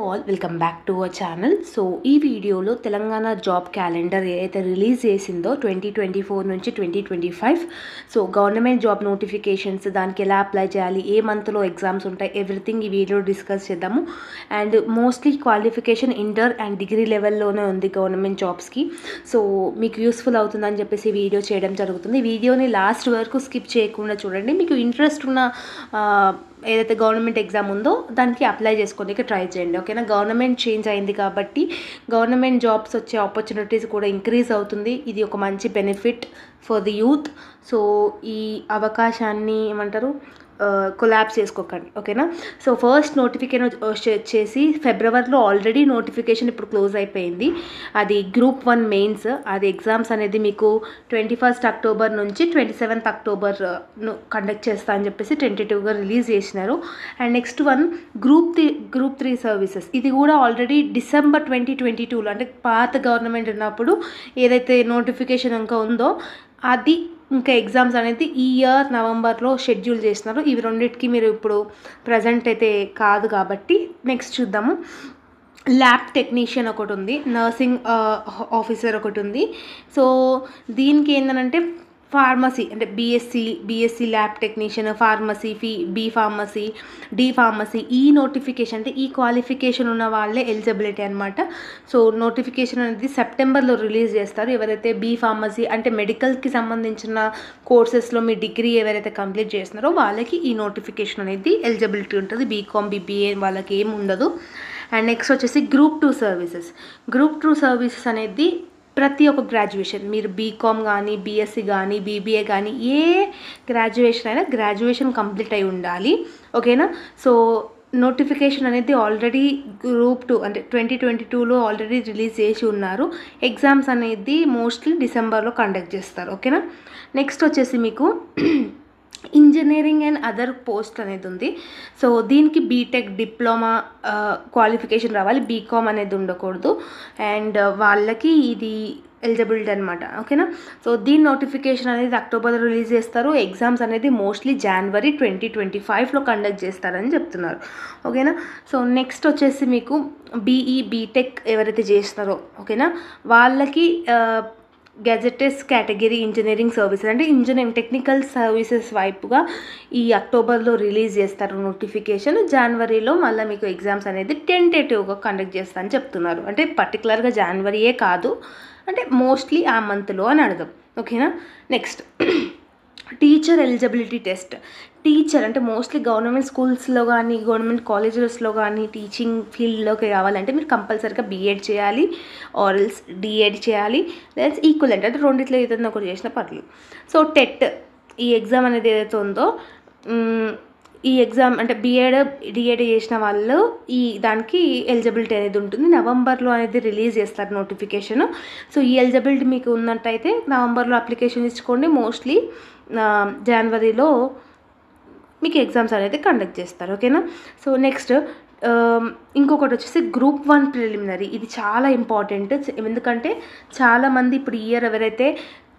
All welcome back to our channel. So ఈ వీడియోలో Telangana job calendar ఏదైతే రిలీజ్ చేసిందో 2024 నుంచి 2025, సో గవర్నమెంట్ జాబ్ నోటిఫికేషన్స్, దానికి ఎలా అప్లై చేయాలి, ఏ మంత్లో ఎగ్జామ్స్ ఉంటాయి, ఎవ్రీథింగ్ ఈ వీడియో డిస్కస్ చేద్దాము. And mostly qualification inter and degree లెవెల్లోనే ఉంది గవర్నమెంట్ జాబ్స్కి. సో మీకు యూస్ఫుల్ అవుతుందని చెప్పేసి వీడియో చేయడం జరుగుతుంది. వీడియోని లాస్ట్ వరకు స్కిప్ చేయకుండా చూడండి. మీకు ఇంట్రెస్ట్ ఉన్న ఏదైతే గవర్నమెంట్ ఎగ్జామ్ ఉందో దానికి అప్లై చేసుకోవడానికి ట్రై చేయండి. ఓకేనా? గవర్నమెంట్ చేంజ్ అయింది కాబట్టి గవర్నమెంట్ జాబ్స్ వచ్చే ఆపర్చునిటీస్ కూడా ఇంక్రీజ్ అవుతుంది. ఇది ఒక మంచి benefit for the youth. So ఈ అవకాశాన్ని ఏమంటారు, కొలాబ్స్ చేసుకోకండి. ఓకేనా? సో ఫస్ట్ నోటిఫికేషన్ వచ్చేసి ఫిబ్రవరిలో ఆల్రెడీ నోటిఫికేషన్ ఇప్పుడు క్లోజ్ అయిపోయింది. అది గ్రూప్ 1 మెయిన్స్. అది ఎగ్జామ్స్ అనేది మీకు 21 అక్టోబర్ నుంచి 27 అక్టోబర్ కండక్ట్ చేస్తా అని చెప్పేసి టెంటేటివ్గా రిలీజ్ చేసినారు. And next one group 3 services. ఇది కూడా ఆల్రెడీ డిసెంబర్ 2022లో, అంటే పాత గవర్నమెంట్ ఉన్నప్పుడు ఏదైతే నోటిఫికేషన్ ఇంకా ఉందో అది ఇంకా ఎగ్జామ్స్ అనేది ఈ ఇయర్ నవంబర్లో షెడ్యూల్ చేసినారు. ఇవి రెండింటికి మీరు ఇప్పుడు ప్రజెంట్ అయితే కాదు కాబట్టి నెక్స్ట్ చూద్దాము. ల్యాబ్ టెక్నీషియన్ ఒకటి ఉంది, నర్సింగ్ ఆఫీసర్ ఒకటి ఉంది. సో దీనికి ఏంటంటే ఫార్మసీ, అంటే BSc lab technician, pharmacy, B pharmacy, D pharmacy, ఈ నోటిఫికేషన్ అంటే ఈ క్వాలిఫికేషన్ ఉన్న వాళ్ళే ఎలిజిబిలిటీ అనమాట. సో నోటిఫికేషన్ అనేది సెప్టెంబర్లో రిలీజ్ చేస్తారు. ఎవరైతే బీ ఫార్మసీ అంటే మెడికల్కి సంబంధించిన కోర్సెస్లో మీ డిగ్రీ ఎవరైతే కంప్లీట్ చేస్తున్నారో వాళ్ళకి ఈ నోటిఫికేషన్ అనేది ఎలిజిబిలిటీ ఉంటుంది. బీకామ్, బీబీఏ వాళ్ళకి ఏమి ఉండదు. అండ్ నెక్స్ట్ వచ్చేసి గ్రూప్ 2 సర్వీసెస్. గ్రూప్ 2 సర్వీసెస్ అనేది ప్రతి ఒక్క గ్రాడ్యుయేషన్, మీరు బీకామ్ కానీ, బీఎస్సీ కానీ, బీబీఏ కానీ, ఏ గ్రాడ్యుయేషన్ అయినా గ్రాడ్యుయేషన్ కంప్లీట్ అయి ఉండాలి. ఓకేనా? సో నోటిఫికేషన్ అనేది ఆల్రెడీ గ్రూప్ 2 అంటే 2022లో ఆల్రెడీ రిలీజ్ చేసి ఉన్నారు. ఎగ్జామ్స్ అనేది మోస్ట్లీ డిసెంబర్లో కండక్ట్ చేస్తారు. ఓకేనా? నెక్స్ట్ వచ్చేసి మీకు ఇంజనీరింగ్ అండ్ అదర్ పోస్ట్ అనేది ఉంది. సో దీనికి బీటెక్, డిప్లొమా క్వాలిఫికేషన్ రావాలి, బీకామ్ అనేది ఉండకూడదు. అండ్ వాళ్ళకి ఇది ఎలిజిబిలిటీ అనమాట. ఓకేనా? సో దీని నోటిఫికేషన్ అనేది అక్టోబర్లో రిలీజ్ చేస్తారు. ఎగ్జామ్స్ అనేది మోస్ట్లీ జనవరి 2025లో కండక్ట్ చేస్తారని చెప్తున్నారు. ఓకేనా? సో నెక్స్ట్ వచ్చేసి మీకు బీటెక్ ఎవరైతే చేస్తున్నారో, ఓకేనా, వాళ్ళకి గెజెటెస్ కేటగిరీ ఇంజనీరింగ్ సర్వీసెస్, అంటే ఇంజనీరింగ్ టెక్నికల్ సర్వీసెస్ వైపుగా ఈ అక్టోబర్లో రిలీజ్ చేస్తారు నోటిఫికేషన్. జనవరిలో మళ్ళీ మీకు ఎగ్జామ్స్ అనేది టెంటేటివ్గా కండక్ట్ చేస్తారని చెప్తున్నారు. అంటే పర్టికులర్గా జనవరియే కాదు, అంటే మోస్ట్లీ ఆ మంత్లో అని అర్థం. ఓకేనా? Next teacher eligibility test. Teacher అంటే మోస్ట్లీ గవర్నమెంట్ స్కూల్స్లో కానీ, గవర్నమెంట్ కాలేజెస్లో కానీ టీచింగ్ ఫీల్డ్లోకి రావాలంటే మీరు కంపల్సరీగా బీఎడ్ చేయాలి, ఆర్ఎల్స్ డిఎడ్ చేయాలి, లేదా ఈక్వలెంట్ అంటే రెండిట్లో ఏదైనా ఒకటి చేసినా పర్లేదు. సో టెట్ ఈ ఎగ్జామ్ అనేది ఏదైతే ఉందో, ఈ ఎగ్జామ్ అంటే బీఎడ్, డిఎడ్ చేసిన వాళ్ళు ఈ దానికి ఎలిజిబిలిటీ అనేది ఉంటుంది. నవంబర్లో అనేది రిలీజ్ చేస్తారు నోటిఫికేషన్. సో ఈ ఎలిజిబిలిటీ మీకు ఉన్నట్టయితే నవంబర్లో అప్లికేషన్ ఇచ్చుకోండి. మోస్ట్లీ జనవరిలో మీకు ఎగ్జామ్స్ అనేది కండక్ట్ చేస్తారు. ఓకేనా? సో నెక్స్ట్ ఇంకొకటి వచ్చేసి గ్రూప్ 1 ప్రిలిమినరీ. ఇది చాలా ఇంపార్టెంట్. ఎందుకంటే చాలామంది ఇప్పుడు ఇయర్ ఎవరైతే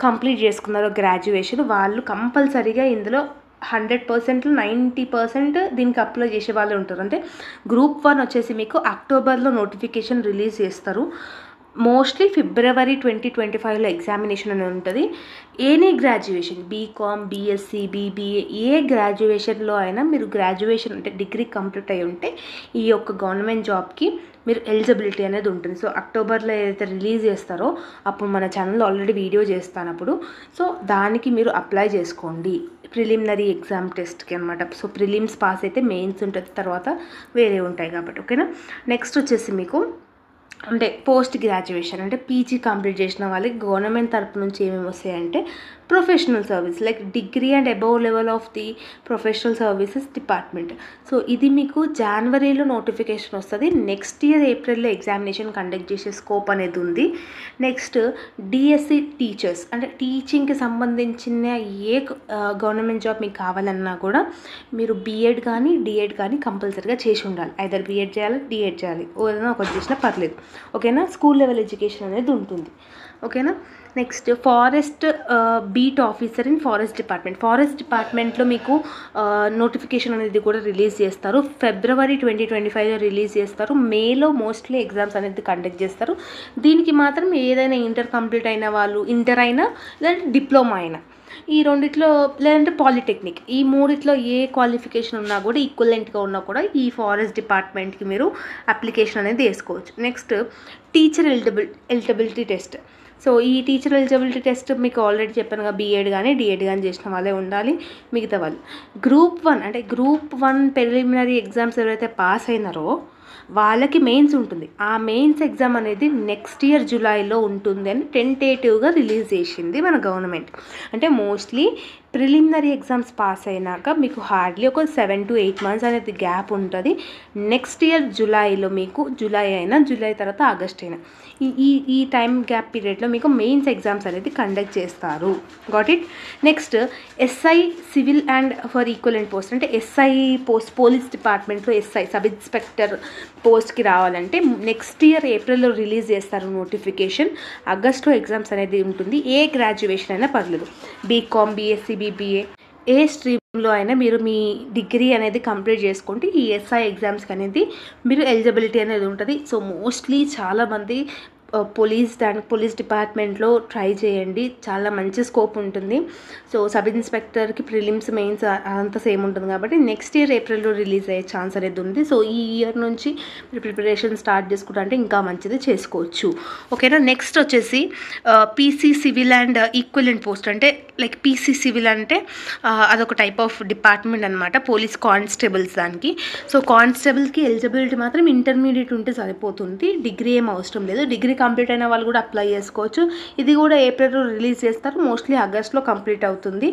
కంప్లీట్ చేసుకున్నారో గ్రాడ్యుయేషన్, వాళ్ళు కంపల్సరీగా ఇందులో 100%, 90% దీనికి అప్లై చేసే వాళ్ళు ఉంటారు. అంటే గ్రూప్ 1 వచ్చేసి మీకు అక్టోబర్లో నోటిఫికేషన్ రిలీజ్ చేస్తారు. మోస్ట్లీ ఫిబ్రవరి 2025లో ఎగ్జామినేషన్ అని ఉంటుంది. Any graduation, BCom, BSc, BBA, ఏ గ్రాడ్యుయేషన్లో అయినా మీరు గ్రాడ్యుయేషన్ అంటే డిగ్రీ కంప్లీట్ అయి ఉంటే ఈ యొక్క గవర్నమెంట్ జాబ్కి మీరు ఎలిజిబిలిటీ అనేది ఉంటుంది. సో అక్టోబర్లో ఏదైతే రిలీజ్ చేస్తారో అప్పుడు మన ఛానల్లో ఆల్రెడీ వీడియో చేస్తాను అప్పుడు. సో దానికి మీరు అప్లై చేసుకోండి ప్రిలిమినరీ ఎగ్జామ్ టెస్ట్కి అనమాట. సో ప్రిలిమ్స్ పాస్ అయితే మెయిన్స్ ఉంటుంది, తర్వాత వేరే ఉంటాయి కాబట్టి. ఓకేనా? నెక్స్ట్ వచ్చేసి మీకు అంటే పోస్ట్ గ్రాడ్యుయేషన్ అంటే పీజీ కంప్లీట్ చేసిన వాళ్ళకి గవర్నమెంట్ తరపు నుంచి ఏమేమి వస్తాయంటే professional service, like degree and above level of the professional services department. So ఇది మీకు జనవరిలో నోటిఫికేషన్ వస్తుంది. నెక్స్ట్ ఇయర్ ఏప్రిల్లో ఎగ్జామినేషన్ కండక్ట్ చేసే స్కోప్ అనేది ఉంది. నెక్స్ట్ డిఎస్సి టీచర్స్, అంటే టీచింగ్కి సంబంధించిన ఏ గవర్నమెంట్ జాబ్ మీకు కావాలన్నా కూడా మీరు బీఎడ్ కానీ, డిఎడ్ కానీ కంపల్సరీగా చేసి ఉండాలి. ఐదర్ బీఎడ్ చేయాలి, డిఎడ్ చేయాలి, ఏదైనా ఒకటి చేసినా పర్లేదు. ఓకేనా? స్కూల్ లెవెల్ ఎడ్యుకేషన్ అనేది ఉంటుంది. ఓకేనా? Next forest beat officer in forest డిపార్ట్మెంట్లో మీకు నోటిఫికేషన్ అనేది కూడా రిలీజ్ చేస్తారు. February 2025లో రిలీజ్ చేస్తారు. మేలో మోస్ట్లీ ఎగ్జామ్స్ అనేది కండక్ట్ చేస్తారు. దీనికి మాత్రం ఏదైనా ఇంటర్ కంప్లీట్ అయిన వాళ్ళు, ఇంటర్ అయినా లేదంటే డిప్లొమా అయినా, ఈ రెండిట్లో లేదంటే పాలిటెక్నిక్, ఈ మూడిట్లో ఏ క్వాలిఫికేషన్ ఉన్నా కూడా ఈక్వలెంట్గా ఉన్నా కూడా ఈ ఫారెస్ట్ డిపార్ట్మెంట్కి మీరు అప్లికేషన్ అనేది వేసుకోవచ్చు. Next teacher eligibility test. So ఈ టీచర్ ఎలిజిబిలిటీ టెస్ట్ మీకు ఆల్రెడీ చెప్పాను కదా, బీఎడ్ కానీ డిఎడ్ కానీ చేసిన వాళ్ళే ఉండాలి. మిగతా వాళ్ళు గ్రూప్ 1 ప్రిలిమినరీ ఎగ్జామ్స్ ఎవరైతే పాస్ అయినారో వాళ్ళకి మెయిన్స్ ఉంటుంది. ఆ మెయిన్స్ ఎగ్జామ్ అనేది నెక్స్ట్ ఇయర్ జూలైలో ఉంటుంది అని టెంటేటివ్గా రిలీజ్ చేసింది మన గవర్నమెంట్. అంటే మోస్ట్లీ ప్రిలిమినరీ ఎగ్జామ్స్ పాస్ అయినాక మీకు హార్డ్లీ ఒక 7 to 8 months అనేది గ్యాప్ ఉంటుంది. నెక్స్ట్ ఇయర్ జూలైలో మీకు జూలై తర్వాత ఆగస్ట్ అయినా ఈ టైం గ్యాప్ పీరియడ్లో మీకు మెయిన్స్ ఎగ్జామ్స్ అనేది కండక్ట్ చేస్తారు. Got it. Next SI civil and for equivalent post, అంటే ఎస్ఐ పోస్ట్ పోలీస్ డిపార్ట్మెంట్లో ఎస్ఐ సబ్ ఇన్స్పెక్టర్ పోస్ట్కి రావాలంటే నెక్స్ట్ ఇయర్ ఏప్రిల్లో రిలీజ్ చేస్తారు నోటిఫికేషన్. ఆగస్ట్లో ఎగ్జామ్స్ అనేది ఉంటుంది. ఏ గ్రాడ్యుయేషన్ అయినా పర్లేదు, బీకామ్, బీఎస్సీ, బీబీఏ, ఏ స్ట్రీమ్లో అయినా మీరు మీ డిగ్రీ అనేది కంప్లీట్ చేసుకుంటే ఈ ఎస్ఐ ఎగ్జామ్స్కి అనేది మీరు ఎలిజిబిలిటీ అనేది ఉంటుంది. సో మోస్ట్లీ చాలామంది పోలీస్ డిపార్ట్మెంట్లో ట్రై చేయండి, చాలా మంచి స్కోప్ ఉంటుంది. సో సబ్ ఇన్స్పెక్టర్కి ప్రిలిమ్స్ మెయిన్స్ అంతా సేమ్ ఉంటుంది కాబట్టి నెక్స్ట్ ఇయర్ ఏప్రిల్లో రిలీజ్ అయ్యే ఛాన్స్ అనేది ఉంది. సో ఈ ఇయర్ నుంచి మీరు ప్రిపరేషన్ స్టార్ట్ చేసుకుంటే ఇంకా మంచిది చేసుకోవచ్చు. ఓకేనా. నెక్స్ట్ వచ్చేసి PC civil and equivalent post, అంటే లైక్ పీసీ సివిల్ అంటే అదొక టైప్ ఆఫ్ డిపార్ట్మెంట్ అనమాట, పోలీస్ కానిస్టేబుల్స్ దానికి. సో కానిస్టేబుల్కి ఎలిజిబిలిటీ మాత్రం ఇంటర్మీడియట్ ఉంటే సరిపోతుంది, డిగ్రీ ఏం అవసరం లేదు. డిగ్రీ కంప్లీట్ అయిన వాళ్ళు కూడా అప్లై చేసుకోవచ్చు. ఇది కూడా ఏప్రిల్లో రిలీజ్ చేస్తారు, మోస్ట్లీ ఆగస్ట్లో కంప్లీట్ అవుతుంది.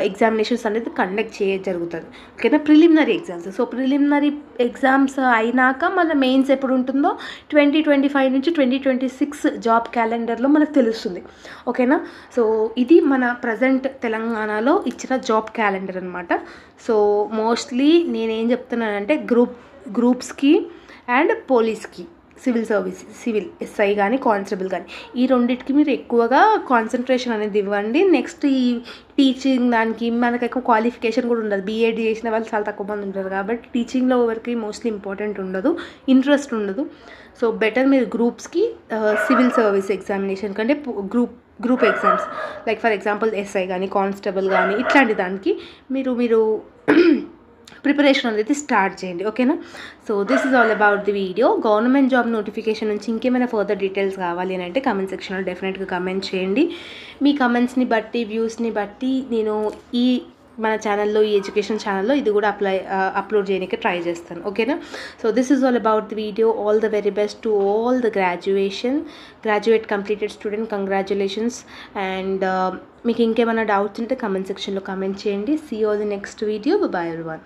ఎగ్జామినేషన్స్ అనేది కండక్ట్ జరుగుతుంది. ఓకేనా. Preliminary exams. So preliminary exams అయినాక మన మెయిన్స్ ఎప్పుడు ఉంటుందో 2025 నుంచి 2026 జాబ్ క్యాలెండర్లో మనకు తెలుస్తుంది. ఓకేనా. సో ఇది మన ప్రజెంట్ తెలంగాణలో ఇచ్చిన జాబ్ క్యాలెండర్ అనమాట. సో మోస్ట్లీ నేనేం చెప్తున్నానంటే గ్రూప్స్కి అండ్ పోలీస్కి, సివిల్ ఎస్ఐ కానీ కానిస్టేబుల్ కానీ ఈ రెండింటికి మీరు ఎక్కువగా కాన్సన్ట్రేషన్ అనేది ఇవ్వండి. నెక్స్ట్ ఈ టీచింగ్ దానికి మనకు ఎక్కువ క్వాలిఫికేషన్ కూడా ఉండదు, బీఎడ్ చేసిన వాళ్ళు చాలా తక్కువ మంది ఉంటారు కాబట్టి టీచింగ్లో ఎవరికి మోస్ట్లీ ఇంపార్టెంట్ ఉండదు, ఇంట్రెస్ట్ ఉండదు. సో బెటర్ మీరు గ్రూప్స్కి సివిల్ సర్వీస్ ఎగ్జామినేషన్ కంటే group exams like for example SI కానీ కానిస్టేబుల్ కానీ ఇట్లాంటి దానికి మీరు ప్రిపరేషన్ అనేది స్టార్ట్ చేయండి. ఓకేనా. So this is all about the video. Government job notification నుంచి ఇంకేమైనా ఫర్దర్ డీటెయిల్స్ కావాలి అని అంటే కామెంట్ సెక్షన్లో డెఫినెట్గా కమెంట్ చేయండి. మీ కమెంట్స్ని బట్టి, వ్యూస్ని బట్టి నేను మన ఛానల్లో, ఈ ఎడ్యుకేషన్ ఛానల్లో ఇది కూడా అప్లోడ్ చేయడానికి ట్రై చేస్తాను. ఓకేనా. So this is all about the video. All the very best to all the graduate completed student, congratulations. And మీకు ఇంకేమైనా డౌట్స్ ఉంటే కమెంట్ సెక్షన్లో కమెంట్ చేయండి. See you all the next video. Bye everyone.